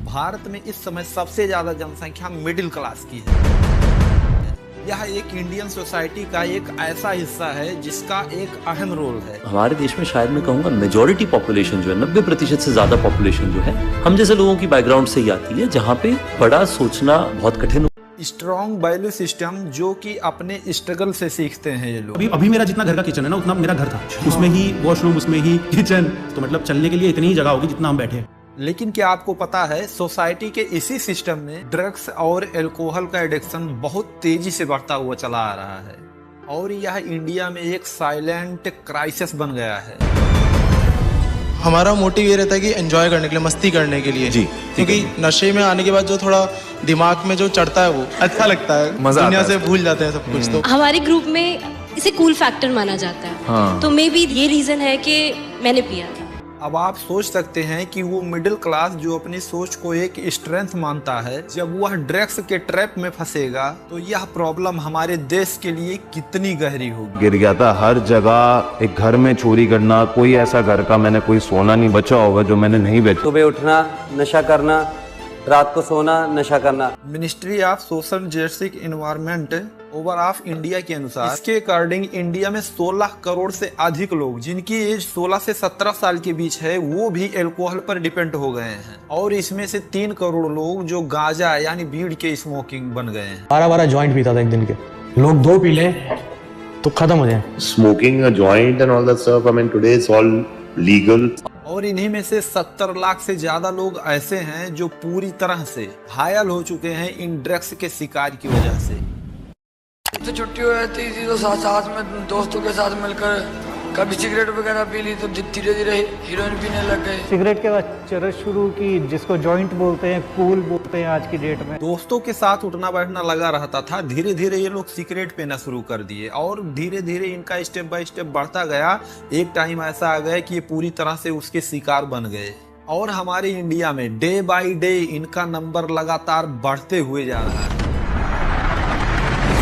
भारत में इस समय सबसे ज्यादा जनसंख्या मिडिल क्लास की है। यह एक इंडियन सोसाइटी का एक ऐसा हिस्सा है जिसका एक अहम रोल है। हमारे देश में शायद मैं कहूँगा मेजॉरिटी पॉपुलेशन जो है 90% से ज्यादा पॉपुलेशन जो है हम जैसे लोगों की बैकग्राउंड से ही आती है, जहाँ पे बड़ा सोचना बहुत कठिन। स्ट्रॉन्ग वैल्यू सिस्टम जो कि अपने स्ट्रगल से सीखते हैं ये लोग। अभी मेरा जितना घर का किचन है ना उतना मेरा घर था, उसमें ही वॉशरूम, उसमें ही किचन, तो मतलब चलने के लिए इतनी ही जगह होगी जितना हम बैठे। लेकिन क्या आपको पता है सोसाइटी के इसी सिस्टम में ड्रग्स और एल्कोहल का एडिक्शन बहुत तेजी से बढ़ता हुआ चला आ रहा है और यह इंडिया में एक साइलेंट क्राइसिस बन गया है। हमारा मोटिव ये रहता है कि एंजॉय करने के लिए, मस्ती करने के लिए जी, क्योंकि नशे में आने के बाद जो थोड़ा दिमाग में जो चढ़ता है वो अच्छा लगता है, मजा दुनिया से भूल जाते हैं सब कुछ। तो हमारे ग्रुप में इसे कूल फैक्टर माना जाता है। हाँ। तो मे बी ये रीजन है कि मैंने पिया था। अब आप सोच सकते हैं कि वो मिडिल क्लास जो अपनी सोच को एक स्ट्रेंथ मानता है, जब वह ड्रग्स के ट्रैप में फंसेगा तो यह प्रॉब्लम हमारे देश के लिए कितनी गहरी होगी। गिर गया था हर जगह, एक घर में चोरी करना, कोई ऐसा घर का मैंने कोई सोना नहीं बचा होगा जो मैंने नहीं बेचा। सुबह उठना, नशा करना, रात को सोना, नशा करना। Ministry of social justice environment over of India के अनुसार इसके अकॉर्डिंग इंडिया में 16 करोड़ से अधिक लोग जिनकी एज 16 से 17 साल के बीच है वो भी अल्कोहल पर डिपेंड हो गए हैं और इसमें से 3 करोड़ लोग जो गांजा यानी बीड़ के स्मोकिंग बन गए हैं। 12 जॉइंट पीता था एक दिन के, लोग 2 पी ले तो खत्म हो जाए। Smoking a joint and all that stuff, I mean today it's all legal. और इन्हीं में से 70 लाख से ज्यादा लोग ऐसे हैं जो पूरी तरह से घायल हो चुके हैं इन ड्रग्स के शिकार की वजह से। तो छुट्टी हो जाती थी तो साथ में दोस्तों के साथ मिलकर कभी सिगरेट वगैरह पी ली तो धीरे धीरे हीरोइन पीने लग गए। सिगरेट के बाद चरस शुरू की, जिसको जॉइंट बोलते हैं, कूल बोलते हैं आज की डेट में। दोस्तों के साथ उठना बैठना लगा रहता था, धीरे धीरे ये लोग सिगरेट पीना शुरू कर दिए और धीरे धीरे इनका स्टेप बाय स्टेप बढ़ता गया। एक टाइम ऐसा आ गया कि ये पूरी तरह से उसके शिकार बन गए और हमारे इंडिया में डे बाई डे इनका नंबर लगातार बढ़ते हुए जा रहा है।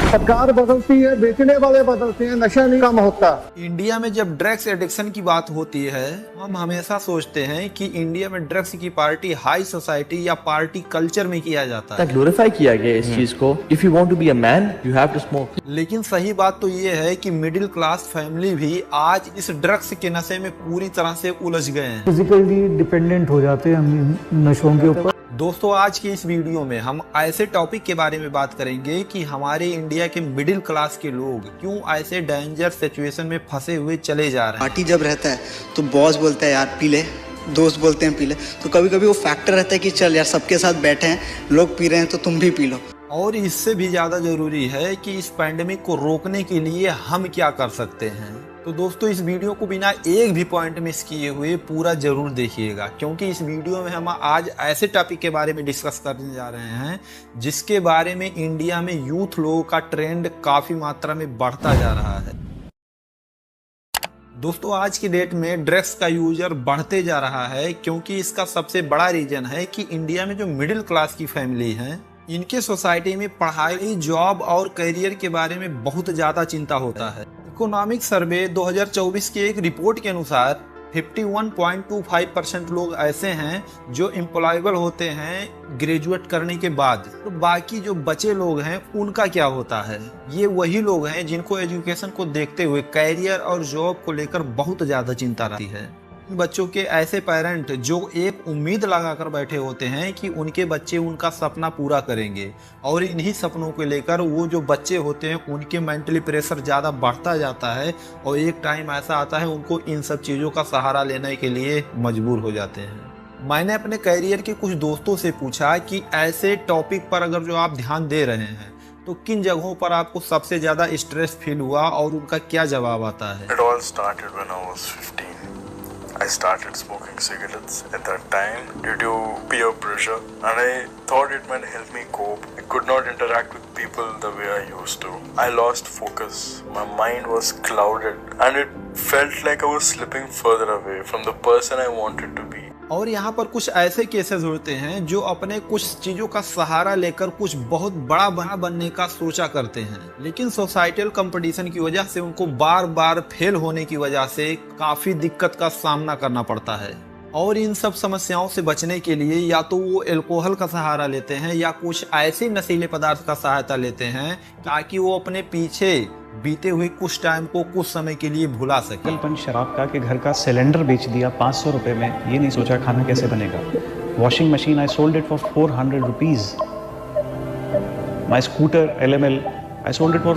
सरकार बदलती है, बेचने वाले बदलते हैं, नशा नहीं कम होता। इंडिया में जब ड्रग्स एडिक्शन की बात होती है हम हमेशा सोचते हैं कि इंडिया में ड्रग्स की पार्टी हाई सोसाइटी या पार्टी कल्चर में किया जाता है, ग्लोरीफाई किया गया इस चीज को। If you want to be a man you have to smoke. लेकिन सही बात तो ये है कि मिडिल क्लास फैमिली भी आज इस ड्रग्स के नशे में पूरी तरह से उलझ गए हैं, फिजिकली डिपेंडेंट हो जाते हैं हम नशों के ऊपर। दोस्तों आज की इस वीडियो में हम ऐसे टॉपिक के बारे में बात करेंगे कि हमारे इंडिया के मिडिल क्लास के लोग क्यों ऐसे डेंजर सिचुएशन में फंसे हुए चले जा रहे हैं। पार्टी जब रहता है तो बॉस बोलता है यार पी ले, दोस्त बोलते हैं पी ले, तो कभी कभी वो फैक्टर रहता है कि चल यार सबके साथ बैठे हैं, लोग पी रहे हैं तो तुम भी पी लो। और इससे भी ज्यादा जरूरी है कि इस पैंडेमिक को रोकने के लिए हम क्या कर सकते हैं। तो दोस्तों इस वीडियो को बिना एक भी पॉइंट मिस किए हुए पूरा जरूर देखिएगा, क्योंकि इस वीडियो में हम आज ऐसे टॉपिक के बारे में डिस्कस करने जा रहे हैं जिसके बारे में इंडिया में यूथ लोगों का ट्रेंड काफी मात्रा में बढ़ता जा रहा है। दोस्तों आज की डेट में ड्रग्स का यूजर बढ़ते जा रहा है क्योंकि इसका सबसे बड़ा रीजन है कि इंडिया में जो मिडिल क्लास की फैमिली है इनके सोसाइटी में पढ़ाई, जॉब और करियर के बारे में बहुत ज्यादा चिंता होता है। इकोनॉमिक सर्वे 2024 की एक रिपोर्ट के अनुसार 51.25% लोग ऐसे हैं जो एम्प्लॉयबल होते हैं ग्रेजुएट करने के बाद। तो बाकी जो बचे लोग हैं उनका क्या होता है? ये वही लोग हैं जिनको एजुकेशन को देखते हुए करियर और जॉब को लेकर बहुत ज्यादा चिंता रहती है। बच्चों के ऐसे पेरेंट जो एक उम्मीद लगाकर बैठे होते हैं कि उनके बच्चे उनका सपना पूरा करेंगे और इन्हीं सपनों को लेकर वो जो बच्चे होते हैं उनके मेंटली प्रेशर ज़्यादा बढ़ता जाता है और एक टाइम ऐसा आता है उनको इन सब चीज़ों का सहारा लेने के लिए मजबूर हो जाते हैं। मैंने अपने करियर के कुछ दोस्तों से पूछा कि ऐसे टॉपिक पर अगर जो आप ध्यान दे रहे हैं तो किन जगहों पर आपको सबसे ज़्यादा स्ट्रेस फील हुआ और उनका क्या जवाब आता है। It all started when I was 15. I started smoking cigarettes at that time due to peer pressure and I thought it might help me cope. I could not interact with people the way I used to. I lost focus. My mind was clouded and it felt like I was slipping further away from the person I wanted to be. और यहाँ पर कुछ ऐसे cases होते हैं जो अपने कुछ चीजों का सहारा लेकर कुछ बहुत बड़ा बनने का सोचा करते हैं, लेकिन सोसाइटल कंपटीशन की वजह से उनको बार बार फेल होने की वजह से काफी दिक्कत का सामना करना पड़ता है और इन सब समस्याओं से बचने के लिए या तो वो अल्कोहल का सहारा लेते हैं या कुछ ऐसे नशीले पदार्थ का सहायता लेते हैं ताकि वो अपने पीछे बीते हुए कुछ टाइम को कुछ समय के लिए भुला सके। कल्पन शराब का कि घर का सिलेंडर बेच दिया 500 रुपए में, ये नहीं सोचा खाना कैसे बनेगा। Washing machine I sold it for 400 rupees. My scooter LML I sold it for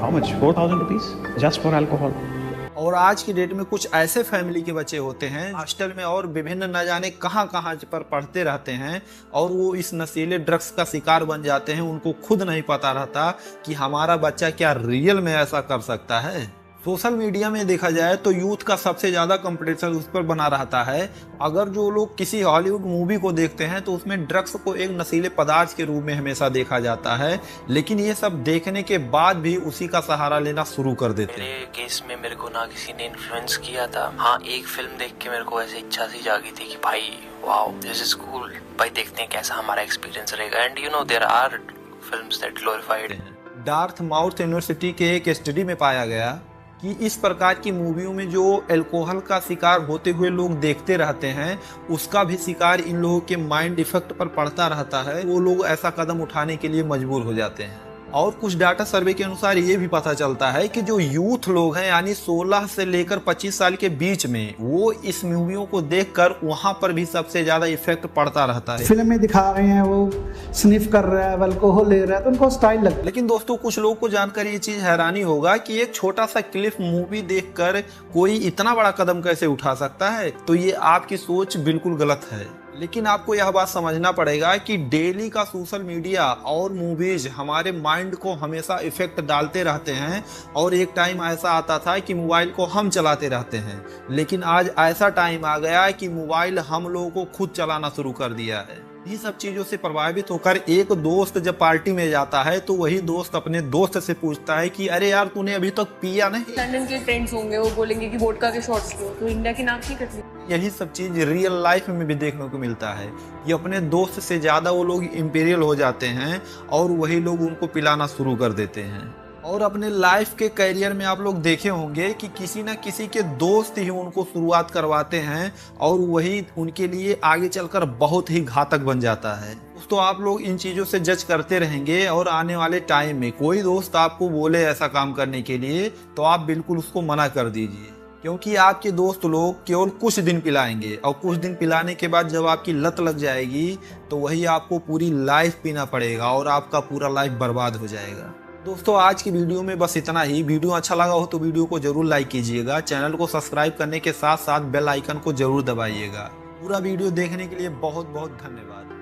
how much 4000 rupees just for alcohol. और आज की डेट में कुछ ऐसे फैमिली के बच्चे होते हैं हॉस्टल में और विभिन्न न जाने कहां पर पढ़ते रहते हैं और वो इस नशीले ड्रग्स का शिकार बन जाते हैं। उनको खुद नहीं पता रहता कि हमारा बच्चा क्या रियल में ऐसा कर सकता है। सोशल मीडिया में देखा जाए तो यूथ का सबसे ज़्यादा कंपटीशन उस पर बना रहता है। अगर जो लोग किसी हॉलीवुड मूवी को देखते हैं तो उसमें ड्रग्स को एक नशीले पदार्थ के रूप में हमेशा देखा जाता है, लेकिन ये सब देखने के बाद भी उसी का सहारा लेना शुरू कर देते हैं। मेरे केस में मेरे को ना किसी ने इन्फ्लुएंस किया था। हाँ, एक फिल्म देख के मेरे को ऐसे इच्छा सी जागी थी कि भाई वाओ दिस इज कूल, भाई देखते हैं कैसा हमारा एक्सपीरियंस रहेगा। And you know there are films that glorified. Dartmouth university के एक स्टडी में पाया गया कि इस प्रकार की मूवियों में जो अल्कोहल का शिकार होते हुए लोग देखते रहते हैं उसका भी शिकार इन लोगों के माइंड इफेक्ट पर पड़ता रहता है। वो लोग ऐसा कदम उठाने के लिए मजबूर हो जाते हैं। और कुछ डाटा सर्वे के अनुसार ये भी पता चलता है कि जो यूथ लोग हैं यानी 16 से लेकर 25 साल के बीच में वो इस मूवियों को देखकर वहां पर भी सबसे ज्यादा इफेक्ट पड़ता रहता है। फिल्म में दिखा रहे हैं वो स्निफ कर रहा है, अल्कोहल ले रहा है तो उनको स्टाइल लगता है। लेकिन दोस्तों कुछ लोगों को जानकर ये चीज हैरानी होगा कि एक छोटा सा क्लिप मूवी देखकर कोई इतना बड़ा कदम कैसे उठा सकता है। तो ये आपकी सोच बिल्कुल गलत है। लेकिन आपको यह बात समझना पड़ेगा कि डेली का सोशल मीडिया और मूवीज हमारे माइंड को हमेशा इफेक्ट डालते रहते हैं। और एक टाइम ऐसा आता था कि मोबाइल को हम चलाते रहते हैं, लेकिन आज ऐसा टाइम आ गया है कि मोबाइल हम लोगों को खुद चलाना शुरू कर दिया है। ये सब चीजों से प्रभावित होकर एक दोस्त जब पार्टी में जाता है तो वही दोस्त अपने दोस्त से पूछता है कि अरे यार तूने अभी तक पिया नहीं। लंदन के फ्रेंड्स होंगे वो बोलेंगे कि वोडका के शॉट्स लो, तो इंडिया की नाम नहीं करती। यही सब चीज रियल लाइफ में भी देखने को मिलता है। ये अपने दोस्त से ज्यादा वो लोग इंपीरियल हो जाते हैं और वही लोग उनको पिलाना शुरू कर देते हैं। और अपने लाइफ के करियर में आप लोग देखे होंगे कि किसी न किसी के दोस्त ही उनको शुरुआत करवाते हैं और वही उनके लिए आगे चलकर बहुत ही घातक बन जाता है। तो आप लोग इन चीज़ों से जज करते रहेंगे और आने वाले टाइम में कोई दोस्त आपको बोले ऐसा काम करने के लिए तो आप बिल्कुल उसको मना कर दीजिए, क्योंकि आपके दोस्त लोग केवल कुछ दिन पिलाएंगे और कुछ दिन पिलाने के बाद जब आपकी लत लग जाएगी तो वही आपको पूरी लाइफ पीना पड़ेगा और आपका पूरा लाइफ बर्बाद हो जाएगा। दोस्तों आज की वीडियो में बस इतना ही। वीडियो अच्छा लगा हो तो वीडियो को जरूर लाइक कीजिएगा। चैनल को सब्सक्राइब करने के साथ साथ बेल आइकन को जरूर दबाइएगा। पूरा वीडियो देखने के लिए बहुत बहुत धन्यवाद।